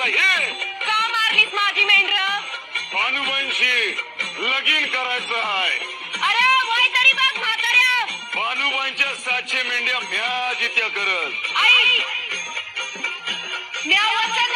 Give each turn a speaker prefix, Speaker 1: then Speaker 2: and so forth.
Speaker 1: आता हे
Speaker 2: का मारलीस माझी मेंढर?
Speaker 1: भानुबाईंशी लगीन करायचं आहे.
Speaker 2: अरे वय तरी बघ म्हाताऱ्या.
Speaker 1: भानुबाईंच्या 700 मेंढ्या म्या जित्या करल.
Speaker 2: आई म्या वचन